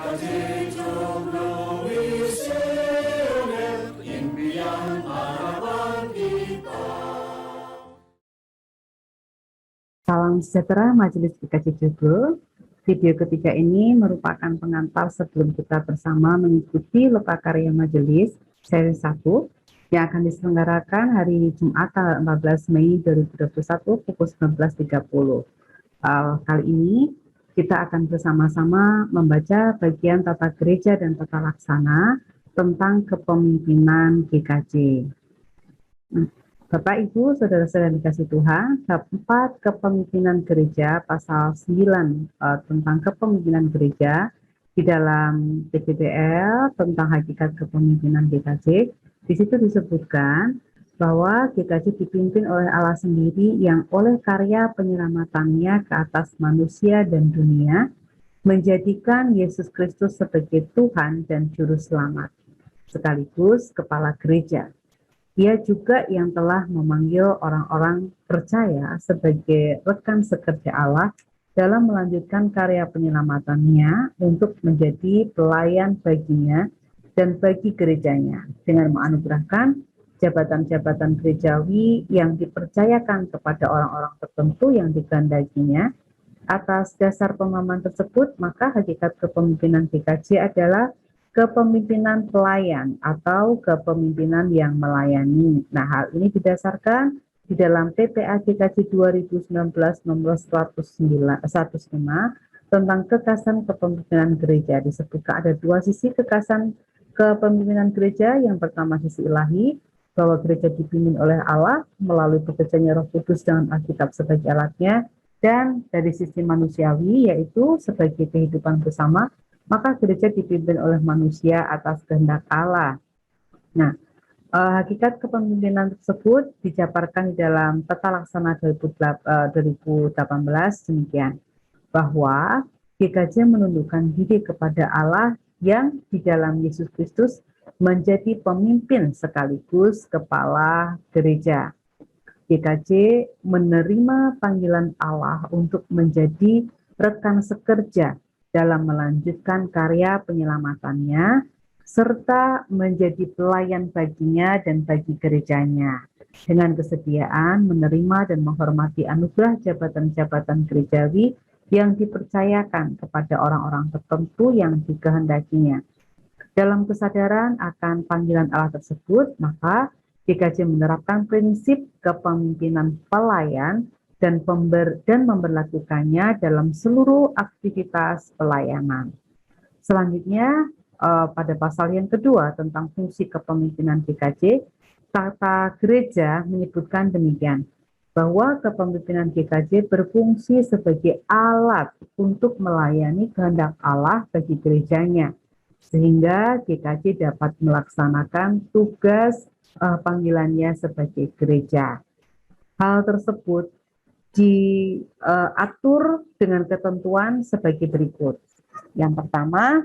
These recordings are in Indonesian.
지적으로 이 시온에 인비한 harapan kita. Salam sejahtera Majelis GKJ Joglo. Video ketiga ini merupakan pengantar sebelum kita bersama mengikuti Lokakarya Majelis seri 1 yang akan diselenggarakan hari Jumat tanggal 14 Mei 2021 pukul 19.30. Kali ini kita akan bersama-sama membaca bagian tata gereja dan tata laksana tentang kepemimpinan GKJ. Bapak, Ibu, Saudara-saudara dikasih Tuhan, bab 4 kepemimpinan gereja, pasal 9 tentang kepemimpinan gereja di dalam PJBL tentang hakikat kepemimpinan GKJ. Di situ disebutkan bahwa GKJ dipimpin oleh Allah sendiri yang oleh karya penyelamatannya ke atas manusia dan dunia, menjadikan Yesus Kristus sebagai Tuhan dan Juru Selamat, sekaligus Kepala Gereja. Dia juga yang telah memanggil orang-orang percaya sebagai rekan sekerja Allah dalam melanjutkan karya penyelamatannya untuk menjadi pelayan baginya dan bagi gerejanya dengan menganugerahkan jabatan-jabatan gerejawi yang dipercayakan kepada orang-orang tertentu yang dikehendakinya. Atas dasar pemahaman tersebut, maka hakikat kepemimpinan GKJ adalah kepemimpinan pelayan atau kepemimpinan yang melayani. Nah, hal ini didasarkan di dalam TPA GKJ 2019 nomor 105 tentang kekasan kepemimpinan gereja. Disebutkan ada dua sisi kekasan kepemimpinan gereja. Yang pertama sisi ilahi, bahwa gereja dipimpin oleh Allah melalui bekerjanya Roh Kudus dengan Alkitab sebagai alatnya, dan dari sisi manusiawi, yaitu sebagai kehidupan bersama, maka gereja dipimpin oleh manusia atas kehendak Allah. Nah, hakikat kepemimpinan tersebut dijabarkan di dalam Tata Laksana 2018 demikian, bahwa GKJ menundukkan diri kepada Allah yang di dalam Yesus Kristus menjadi pemimpin sekaligus kepala gereja. GKJ menerima panggilan Allah untuk menjadi rekan sekerja dalam melanjutkan karya penyelamatannya, serta menjadi pelayan baginya dan bagi gerejanya, dengan kesediaan menerima dan menghormati anugerah jabatan-jabatan gerejawi yang dipercayakan kepada orang-orang tertentu yang dikehendakinya. Dalam kesadaran akan panggilan Allah tersebut, maka GKJ menerapkan prinsip kepemimpinan pelayan dan memberlakukannya dalam seluruh aktivitas pelayanan. Selanjutnya, pada pasal yang kedua tentang fungsi kepemimpinan GKJ, tata gereja menyebutkan demikian, bahwa kepemimpinan GKJ berfungsi sebagai alat untuk melayani kehendak Allah bagi gerejanya, sehingga GKJ dapat melaksanakan tugas panggilannya sebagai gereja. Hal tersebut diatur dengan ketentuan sebagai berikut. Yang pertama,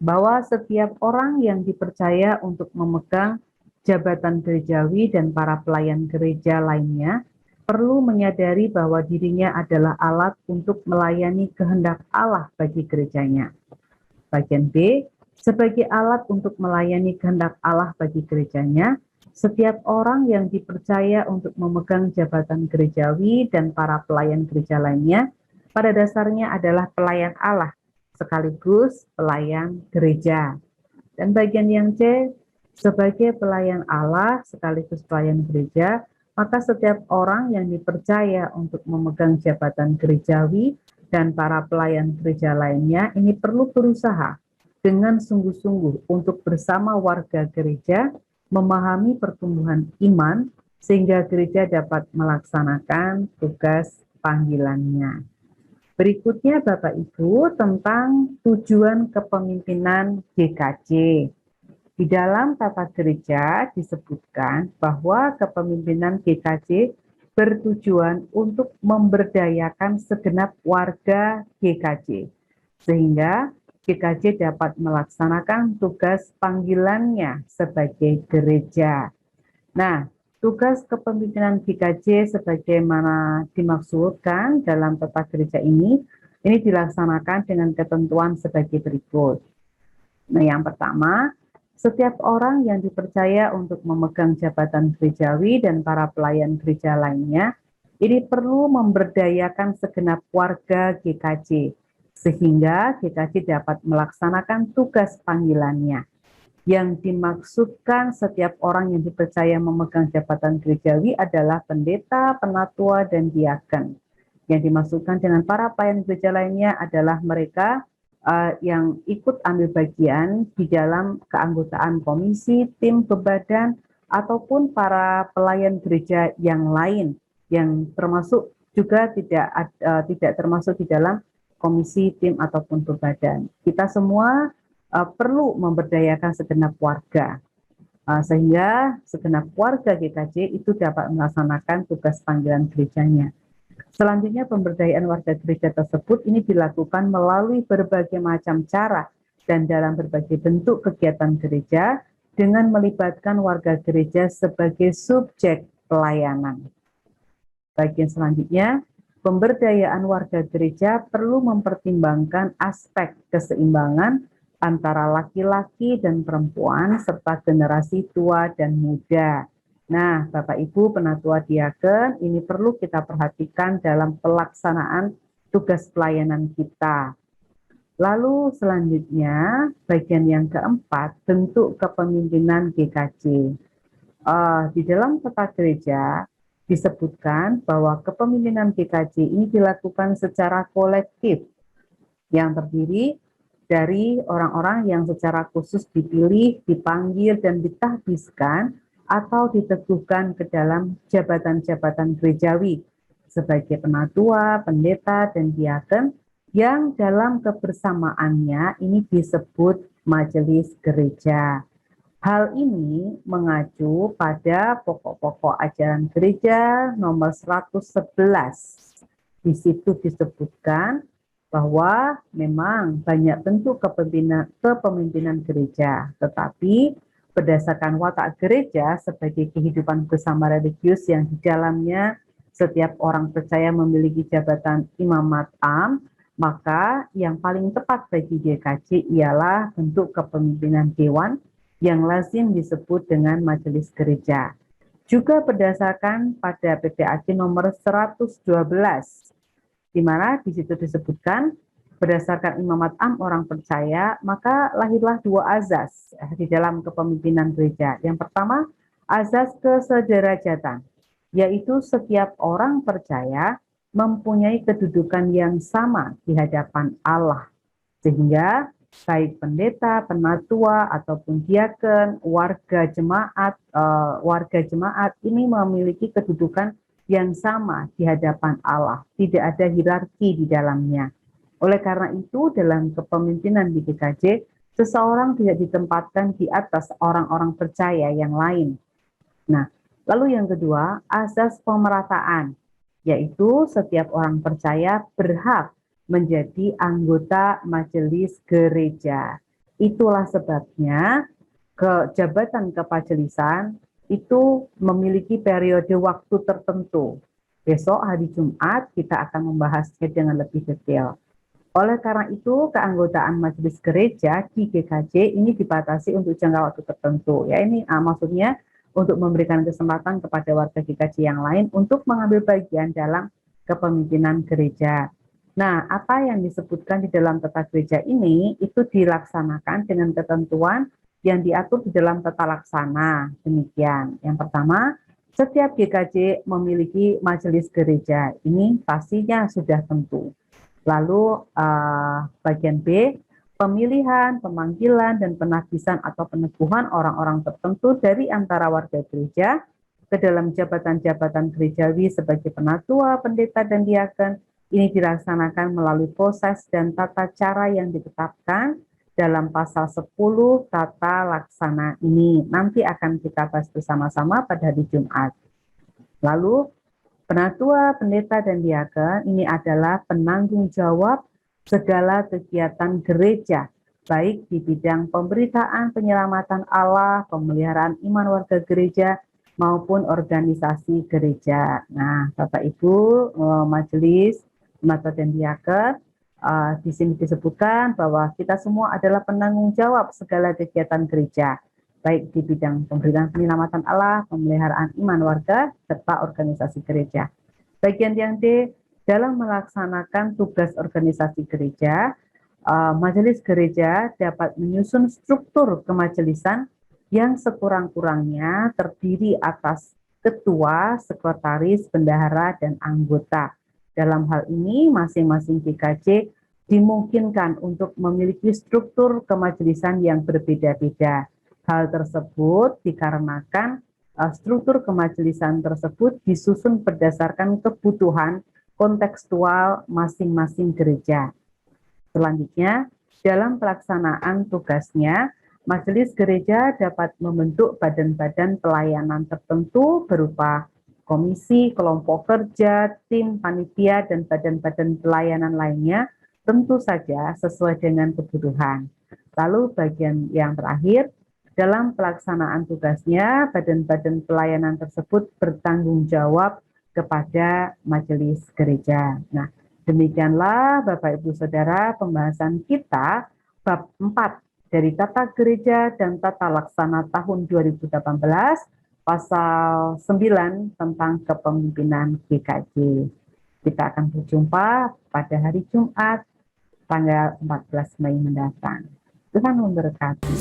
bahwa setiap orang yang dipercaya untuk memegang jabatan gerejawi dan para pelayan gereja lainnya perlu menyadari bahwa dirinya adalah alat untuk melayani kehendak Allah bagi gerejanya. Bagian B, sebagai alat untuk melayani kehendak Allah bagi gerejanya, setiap orang yang dipercaya untuk memegang jabatan gerejawi dan para pelayan gereja lainnya pada dasarnya adalah pelayan Allah sekaligus pelayan gereja. Dan bagian yang C, sebagai pelayan Allah sekaligus pelayan gereja, maka setiap orang yang dipercaya untuk memegang jabatan gerejawi dan para pelayan gereja lainnya ini perlu berusaha dengan sungguh-sungguh untuk bersama warga gereja memahami pertumbuhan iman sehingga gereja dapat melaksanakan tugas panggilannya. Berikutnya Bapak Ibu tentang tujuan kepemimpinan GKJ. Di dalam tata gereja disebutkan bahwa kepemimpinan GKJ bertujuan untuk memberdayakan segenap warga GKJ, sehingga GKJ dapat melaksanakan tugas panggilannya sebagai gereja. Nah, tugas kepemimpinan GKJ sebagaimana dimaksudkan dalam tata gereja ini Ini dilaksanakan dengan ketentuan sebagai berikut. Nah, yang pertama, setiap orang yang dipercaya untuk memegang jabatan gerejawi dan para pelayan gereja lainnya, ini perlu memberdayakan segenap warga GKJ, sehingga GKJ dapat melaksanakan tugas panggilannya. Yang dimaksudkan setiap orang yang dipercaya memegang jabatan gerejawi adalah pendeta, penatua, dan diaken. Yang dimaksudkan dengan para pelayan gereja lainnya adalah mereka yang ikut ambil bagian di dalam keanggotaan komisi, tim, bebadan, ataupun para pelayan gereja yang lain yang termasuk juga tidak termasuk di dalam komisi, tim, ataupun bebadan. Kita semua perlu memberdayakan segenap warga, sehingga segenap warga GKJ itu dapat melaksanakan tugas panggilan gerejanya. Selanjutnya, pemberdayaan warga gereja tersebut ini dilakukan melalui berbagai macam cara dan dalam berbagai bentuk kegiatan gereja dengan melibatkan warga gereja sebagai subjek pelayanan. Bagian selanjutnya, pemberdayaan warga gereja perlu mempertimbangkan aspek keseimbangan antara laki-laki dan perempuan serta generasi tua dan muda. Nah, Bapak Ibu penatua diaken, ini perlu kita perhatikan dalam pelaksanaan tugas pelayanan kita. Lalu selanjutnya, bagian yang keempat, bentuk kepemimpinan GKJ. Di dalam tata gereja disebutkan bahwa kepemimpinan GKJ ini dilakukan secara kolektif yang terdiri dari orang-orang yang secara khusus dipilih, dipanggil, dan ditahbiskan atau diteguhkan ke dalam jabatan-jabatan gerejawi sebagai penatua, pendeta, dan diaken yang dalam kebersamaannya ini disebut majelis gereja. Hal ini mengacu pada pokok-pokok ajaran gereja nomor 111. Di situ disebutkan bahwa memang banyak bentuk kepemimpinan gereja, tetapi berdasarkan watak gereja sebagai kehidupan bersama religius yang di dalamnya setiap orang percaya memiliki jabatan imamat am, maka yang paling tepat bagi GKJ ialah bentuk kepemimpinan dewan yang lazim disebut dengan majelis gereja. Juga berdasarkan pada PPAC nomor 112, di mana di situ disebutkan berdasarkan imamat am orang percaya, maka lahirlah dua azas di dalam kepemimpinan gereja. Yang pertama, azas kesederajatan, yaitu setiap orang percaya mempunyai kedudukan yang sama di hadapan Allah, sehingga baik pendeta, penatua, ataupun diaken, warga jemaat ini memiliki kedudukan yang sama di hadapan Allah, tidak ada hierarki di dalamnya. Oleh karena itu, dalam kepemimpinan di GKJ, seseorang tidak ditempatkan di atas orang-orang percaya yang lain. Nah, lalu yang kedua, asas pemerataan, yaitu setiap orang percaya berhak menjadi anggota majelis gereja. Itulah sebabnya jabatan kepajelisan itu memiliki periode waktu tertentu. Besok hari Jumat kita akan membahasnya dengan lebih detail. Oleh karena itu, keanggotaan majelis gereja di GKJ ini dibatasi untuk jangka waktu tertentu. Ya, ini maksudnya untuk memberikan kesempatan kepada warga GKJ yang lain untuk mengambil bagian dalam kepemimpinan gereja. Nah, apa yang disebutkan di dalam tata gereja ini itu dilaksanakan dengan ketentuan yang diatur di dalam tata laksana. Demikian. Yang pertama, setiap GKJ memiliki majelis gereja. Ini pastinya sudah tentu. Lalu bagian B, pemilihan, pemanggilan, dan penahbisan atau peneguhan orang-orang tertentu dari antara warga gereja ke dalam jabatan-jabatan gerejawi sebagai penatua, pendeta, dan diaken. Ini dilaksanakan melalui proses dan tata cara yang ditetapkan dalam pasal 10 tata laksana ini. Nanti akan kita bahas bersama-sama pada hari Jumat. Lalu, penatua, pendeta, dan diaken ini adalah penanggung jawab segala kegiatan gereja, baik di bidang pemberitaan penyelamatan Allah, pemeliharaan iman warga gereja, maupun organisasi gereja. Nah, Bapak Ibu, majelis, penatua dan diaken, Di sini disebutkan bahwa kita semua adalah penanggung jawab segala kegiatan gereja, baik di bidang pemberitaan penyelamatan Allah, pemeliharaan iman warga, serta organisasi gereja. Bagian yang D, dalam melaksanakan tugas organisasi gereja, majelis gereja dapat menyusun struktur kemajelisan yang sekurang-kurangnya terdiri atas ketua, sekretaris, bendahara, dan anggota. Dalam hal ini, masing-masing GKJ dimungkinkan untuk memiliki struktur kemajelisan yang berbeda-beda. Hal tersebut dikarenakan struktur kemajelisan tersebut disusun berdasarkan kebutuhan kontekstual masing-masing gereja. Selanjutnya, dalam pelaksanaan tugasnya, majelis gereja dapat membentuk badan-badan pelayanan tertentu berupa komisi, kelompok kerja, tim, panitia, dan badan-badan pelayanan lainnya, tentu saja sesuai dengan kebutuhan. Lalu bagian yang terakhir, dalam pelaksanaan tugasnya, badan-badan pelayanan tersebut bertanggung jawab kepada majelis gereja. Nah, demikianlah Bapak Ibu Saudara pembahasan kita bab 4 dari Tata Gereja dan Tata Laksana tahun 2018 pasal 9 tentang kepemimpinan GKJ. Kita akan berjumpa pada hari Jumat tanggal 14 Mei mendatang. Tuhan memberkati.